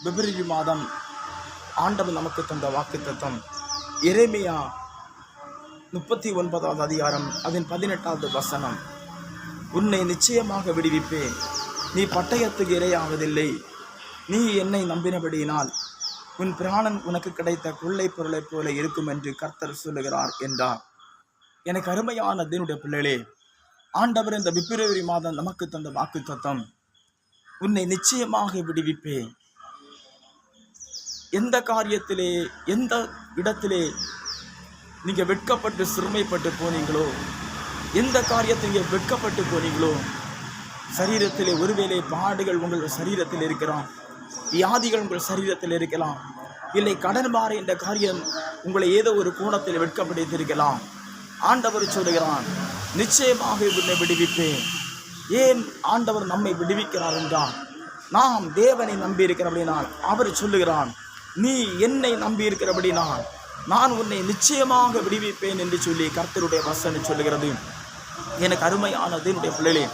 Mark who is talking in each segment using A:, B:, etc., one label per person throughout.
A: பிப்ரவரி மாதம் ஆண்டவர் நமக்கு தந்த வாக்குத்தத்தம் எரேமியா 39வது அதிகாரம் அதன் 18வது வசனம். உன்னை நிச்சயமாக விடுவிப்பேன், நீ பட்டயத்துக்கு இரையாவதில்லை. நீ என்னை நம்பினபடியினால் உன் பிராணன் உனக்கு கிடைத்த கொள்ளை பொருளைப் போல இருக்கும் என்று கர்த்தர் சொல்லுகிறார் என்றார். எனக்கு அருமையான தேவனுடைய பிள்ளைகளே, ஆண்டவர் இந்த பிப்ரவரி மாதம் நமக்கு தந்த வாக்குத்தத்தம் உன்னை நிச்சயமாக விடுவிப்பேன். எந்த காரியத்திலே எந்த இடத்திலே நீங்கள் வெட்கப்பட்டு சிறுமைப்பட்டு போனீங்களோ, எந்த காரியத்தை நீங்கள் வெட்கப்பட்டு போனீங்களோ, சரீரத்திலே ஒருவேளை பாடுகள் உங்கள் சரீரத்தில் இருக்கலாம், வியாதிகள் உங்கள் சரீரத்தில் இருக்கலாம், இல்லை கடன் பார என்ற காரியம் உங்களை ஏதோ ஒரு கோணத்தில் வெட்கப்படுத்தியிருக்கலாம். ஆண்டவர் சொல்லுகிறான், நிச்சயமாக உன்னை விடுவிப்பேன். ஏன் ஆண்டவர் நம்மை விடுவிக்கிறார் என்றால், நாம் தேவனை நம்பி இருக்கிறபடினால் அவர் சொல்லுகிறான், நீ என்னை நம்பி இருக்கிறபடினால் நான் உன்னை நிச்சயமாக விடுவிப்பேன் என்று சொல்லி கர்த்தருடைய வசனம் சொல்லுகிறது. எனக்கு அருமையான தேவனுடைய பிள்ளைகளே,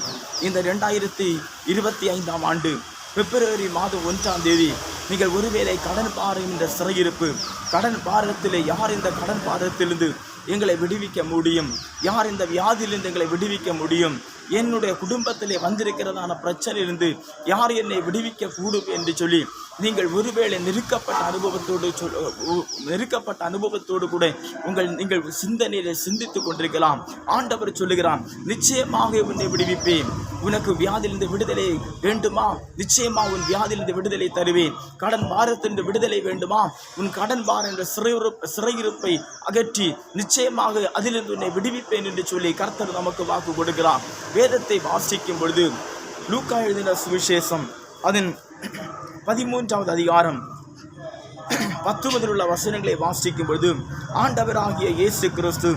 A: இந்த 2025ஆம் ஆண்டு பிப்ரவரி மாதம் 1ஆம் தேதி நீங்கள் ஒருவேளை கடன் பாரம் என்ற சிறையிருப்பு, கடன் பாரத்திலே யார் இந்த கடன் பாரத்திலிருந்து எங்களை விடுவிக்க முடியும், யார் இந்த வியாதியிலிருந்து எங்களை விடுவிக்க முடியும், என்னுடைய குடும்பத்திலே வந்திருக்கிறதான பிரச்சனையிலிருந்து யார் என்னை விடுவிக்க கூடும் என்று சொல்லி நீங்கள் ஒருவேளை நெருக்கப்பட்ட அனுபவத்தோடு கூட நீங்கள் சிந்தனையில சிந்தித்துக் கொண்டிருக்கலாம். ஆண்டவர் சொல்லுகிறான், நிச்சயமாக உன்னை விடுவிப்பேன். உனக்கு வியாதியிலிருந்து விடுதலை வேண்டுமா? நிச்சயமாக உன் வியாதியிலிருந்து விடுதலை தருவேன். கடன் பாரத்திலிருந்து விடுதலை வேண்டுமா? உன் கடன் பாரம் என்ற சிறையிருப்பை அகற்றி நிச்சயமாக அதிலிருந்து உன்னை விடுவிப்பேன் என்று சொல்லி கர்த்தர் நமக்கு வாக்கு கொடுக்கிறார். வேதத்தை வாசிக்கும் பொழுது லூக்கா எழுதின சுவிசேஷம் அதன் 13வது அதிகாரம் 10 உள்ள வசனங்களை வாசிக்கும் பொழுது, ஆண்டவராகிய இயேசு கிறிஸ்து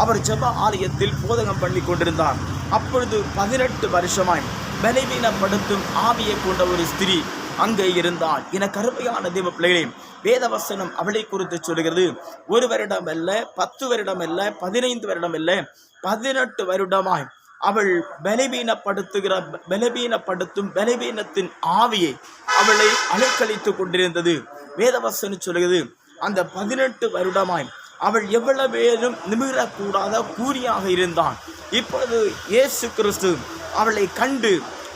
A: அவர் ஜெப ஆலயத்தில் போதகம் பண்ணி கொண்டிருந்தார். அப்பொழுது 18 வருஷமாய் பலவீனப்படுத்தும் ஆவியை கொண்ட ஒரு ஸ்திரீ அங்கே இருந்தாள். என கருமையான தேவ பிள்ளைகளே, வேதவசனம் அவளை குறித்து சொல்கிறது. 1 வருடம் அல்ல, 10 வருடம் அல்ல, 15 வருடம் அல்ல, 18 வருடமாய் அவள் பலவீனத்தின் ஆவியை அவளை அலைக்கழித்து கொண்டிருந்தது. வேதவசனம் சொல்கிறது, அந்த 18 வருடமாய் அவள் எவ்வளவு பேரும் நிமிரக்கூடாத கூரியாக இருந்தான். இப்பொழுது இயேசு கிறிஸ்து அவளை கண்டு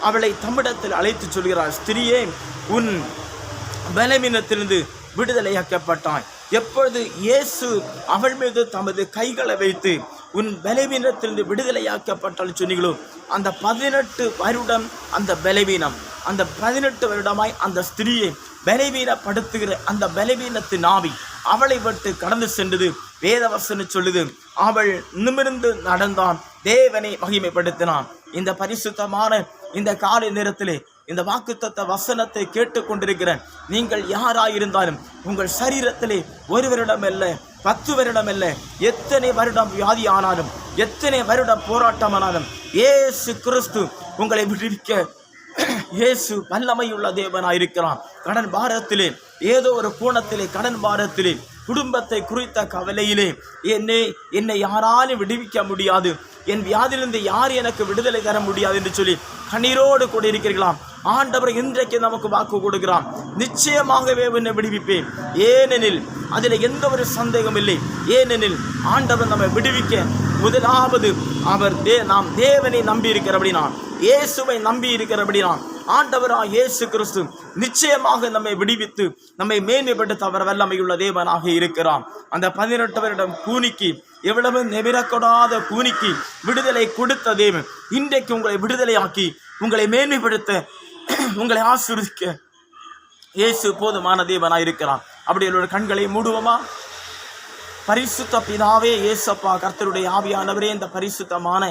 A: அவளை தம்மிடத்தில் அழைத்து சொல்கிறார், ஸ்திரியே, உன் பலவீனத்திலிருந்து விடுதலையாக்கப்பட்டாய். எப்பொழுது இயேசு அவள் மீது தமது கைகளை வைத்து உன் பலவீனத்திலிருந்து விடுதலையாக்கப்பட்டால் சொன்னீங்களோ, அந்த 18 வருடம் அந்த பலவீனம், அந்த 18 வருடமாய் அந்த ஸ்திரியை பலவீனப்படுத்துகிற அந்த பலவீனத்தின் ஆவி அவளை விட்டு கடந்து சென்றது. வேதவசனம் சொல்லுது, அவள் நிமிர்ந்து நடந்தான், தேவனை மகிமைப்படுத்தினான். இந்த பரிசுத்தமான இந்த காலை நேரத்திலே இந்த வாக்குத்தத்த வசனத்தை கேட்டுக்கொண்டிருக்கிற நீங்கள் யாராயிருந்தாலும் உங்கள் சரீரத்திலே 1 வருடம் அல்ல, 10 வருடம் அல்ல, எத்தனை வருடம் வியாதி ஆனாலும், எத்தனை வருடம் போராட்டமானாலும் இயேசு கிறிஸ்து உங்களை விடுவிக்க இயேசு வல்லமையுள்ள தேவனாயிருக்கிறான். கடன் பாரத்திலே, ஏதோ ஒரு கோணத்திலே கடன் பாரத்திலே, குடும்பத்தை குறித்த கவலையிலே என்னை யாராலும் விடுவிக்க முடியாது, என் வியாதியிலிருந்து யார் எனக்கு விடுதலை தர முடியாது என்று சொல்லி கண்ணீரோடு கூட இருக்கிறீர்களாம். ஆண்டவர் இன்றைக்கு நமக்கு வாக்கு கொடுக்கிறான், நிச்சயமாகவே உன்னை விடுவிப்பேன். ஏனெனில் அதில் எந்த ஒரு சந்தேகம் இல்லை. ஏனெனில் ஆண்டவர் நம்மை விடுவிக்க முதலாவது நாம் தேவனை நம்பி இருக்கிறபடினா, இயேசுவை நம்பி இருக்கிறபடினா, ஆண்டவராக இயேசு கிறிஸ்து நிச்சயமாக நம்மை விடுவித்து நம்மை மேன்மைப்படுத்த அவர் வல்லமையுள்ள தேவனாக இருக்கிறான். அந்த 18 வருடம் கூனிக்கு, எவ்வளவு நெபிரக்கூடாத கூனிக்கு விடுதலை கொடுத்த தேவன் இன்றைக்கு உங்களை விடுதலையாக்கி உங்களை மேன்மைப்படுத்த உங்களை ஆசீர்வதிக்க இயேசு போதுமான தேவனாக இருக்கிறான். அப்படி ஒரு கண்களை மூடுவோமா? பரிசுத்த பிதாவே, இயேசப்பா, கர்த்தருடைய ஆவியானவரே, இந்த பரிசுத்தமான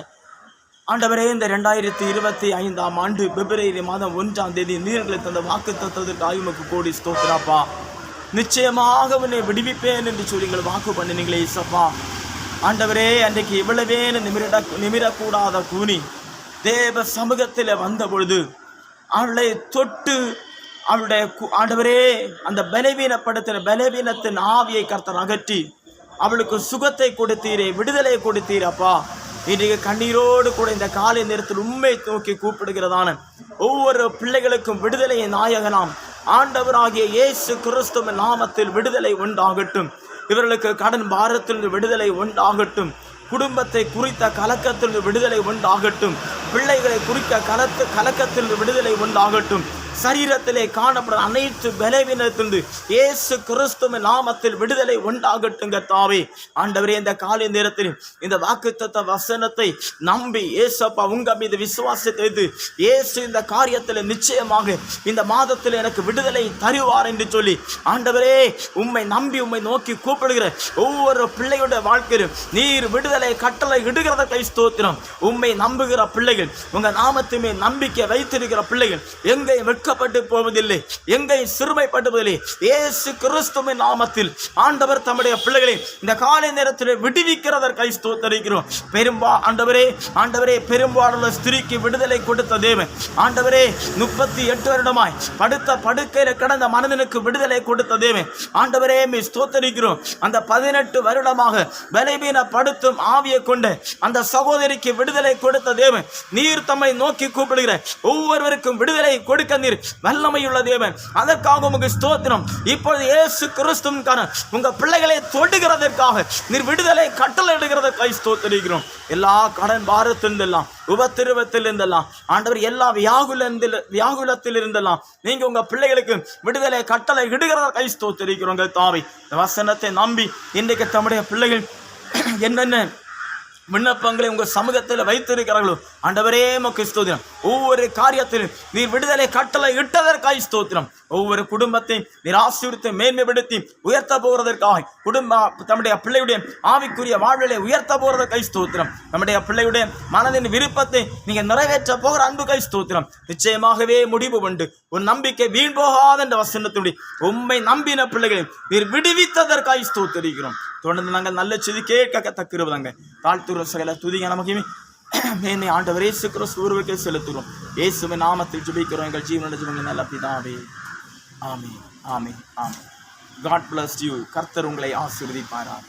A: ஆண்டவரே, இந்த 2025ஆம் ஆண்டு பிப்ரவரி மாதம் 1ஆம் தேதி நீர்களை தந்த வாக்கு தத்துவதற்கு ஆயுமக்கு கோடி ஸ்தோத்திராப்பா. நிச்சயமாக உன்னை விடுவிப்பேன் என்று சொல்லி நீங்கள் வாக்கு பண்ணினீங்களே இயேசப்பா. ஆண்டவரே, அன்றைக்கு எவ்வளவே நிமிரக்கூடாத கூனி தேவ சமூகத்தில் வந்த பொழுது அவளை தொட்டு அவளுடைய ஆண்டவரே அந்த பலவீனத்தின் ஆவியை கர்த்தர் அகற்றி அவளுக்கு சுகத்தை கொடுத்தீரே, விடுதலை கொடுத்தீரப்பா. இன்றைக்கு கண்ணீரோடு கூட இந்த காலை நேரத்தில் உண்மை நோக்கி கூப்பிடுகிறதான ஒவ்வொரு பிள்ளைகளுக்கும் விடுதலையை நாயகனாம் ஆண்டவராகிய இயேசு கிறிஸ்துவின் நாமத்தில் விடுதலை உண்டாகட்டும். இவர்களுக்கு கடன் பாரத்திலிருந்து விடுதலை உண்டாகட்டும். குடும்பத்தை குறித்த கலக்கத்திலிருந்து விடுதலை உண்டாகட்டும். பிள்ளைகளை குறித்த கலக்கத்திலிருந்து விடுதலை உண்டாகட்டும். சரீரத்திலே காணப்படும் அனைத்து பலவீனத்திலிருந்து இயேசு கிறிஸ்துவின் நாமத்தில் விடுதலை உண்டாகட்டும். கர்த்தாவே ஆண்டவரே, இந்த காலை நேரத்தில் இந்த வாக்குத்தத்த வசனத்தை நம்பி இயேசப்பா உங்க மீது விசுவாசத்தை வைத்து இயேசு இந்த காரியத்தில் நிச்சயமாக இந்த மாதத்தில் எனக்கு விடுதலை தருவார் என்று சொல்லி ஆண்டவரே உம்மை நம்பி உம்மை நோக்கி கூப்பிடுகிற ஒவ்வொரு பிள்ளையுடைய வாழ்க்கையிலும் நீர் விடுதலை கட்டளை இடுகிறதை ஸ்தோத்திரம். உம்மை நம்புகிற பிள்ளைகள், உங்க நாமத்துமே நம்பிக்கை வைத்திருக்கிற பிள்ளைகள் எங்கேயும் வெட்கப்பட்டு போவதில்லை, எங்கேயும் சிறுமைப்படுவதில்லை. இயேசு கிறிஸ்துவின் நாமத்தில் ஆண்டவர் தம்முடைய பிள்ளைகளை இந்த காலை நேரத்தில் விடுவிக்கிறதற்கை ஸ்தோத்திரிக்கிறோம். ஆண்டவரே பெரும்பாலுள்ள ஸ்திரீக்கு விடுதலை கொடுத்த தேவன். ஆண்டவரே 38 வருடமாய் படுத்த படுக்கையில கிடந்த மனிதனுக்கு விடுதலை கொடுத்த தேவன். ஆண்டவரே ஸ்தோத்திரிக்கிறோம். அந்த 18 வருடமாக பலவீனப்படுத்தும் ஆவியை கொண்டு அந்த சகோதரிக்கு விடுதலை கொடுத்த தேவன். நீர் தம்மை நோக்கி கூப்பிடுகிற ஒவ்வொருவருக்கும் விடுதலை கொடுக்க நீர் வல்லமையுள்ள தேவன். அதற்காக உமக்கு ஸ்தோத்திரம். இப்பொழுது இயேசு கிறிஸ்துவுக்கான உங்க பிள்ளைகளை தொடுகிறதற்காக நீர் விடுதலை கட்டளை இடுகிறதற்காக ஸ்தோத்திரிக்கிறோம். எல்லா கடன் பாரத்திலிருந்தெல்லாம், உபத்திரவத்தில் இருந்தெல்லாம், ஆண்டவர் எல்லா வியாகுலத்தில் இருந்தெல்லாம் நீங்க உங்க பிள்ளைகளுக்கு விடுதலை கட்டளை இடுகிறதற்காக ஸ்தோத்திரிக்கிறோம். தாவி வசனத்தை நம்பி இன்றைக்கு தம்முடைய பிள்ளைகள் என்னென்ன விண்ணப்பங்களை உங்க சமூகத்தில் வைத்திருக்கிறார்களோ ஆண்டவரே உமக்கு ஸ்தோத்திரம். ஒவ்வொரு காரியத்திலும் நீர் விடுதலை கட்டளை இட்டதற்காக ஸ்தோத்திரம். ஒவ்வொரு குடும்பத்தை நீர் ஆசீர்வதித்து மேன்மைப்படுத்தி உயர்த்த போகிறதற்காக தம்முடைய பிள்ளையுடைய ஆவிக்குரிய வாழ்விலை உயர்த்த போகிறதற்காக ஸ்தோத்திரம். நம்முடைய பிள்ளையுடைய மனதின் விருப்பத்தை நீங்க நிறைவேற்ற போகிற அன்புக்கை ஸ்தோத்திரம். நிச்சயமாகவே முடிவு உண்டு. ஒரு நம்பிக்கை வீண் போகாத என்ற வசனத்துடைய உம்மை நம்பின பிள்ளைகளை நீர் விடுவித்ததற்காக ஸ்தோத்திரிக்கிறோம். தொடர்ந்து நாங்கள் நல்ல செய்தி கேட்க தக்கிருவதாங்க. தாழ்த்துற சகல துதிக நமக்கு மேன்மை ஆண்டவர் இயேசு கிறிஸ்துவுக்கே செலுத்துகிறோம். இயேசுவின் நாமத்தில் ஜெபிக்கிறோம் எங்கள் ஜீவனுடைய நல்ல பிதாவே. ஆமென், ஆமென், ஆமென். God bless you. கர்த்தர் உங்களை ஆசீர்வதிப்பாரார்.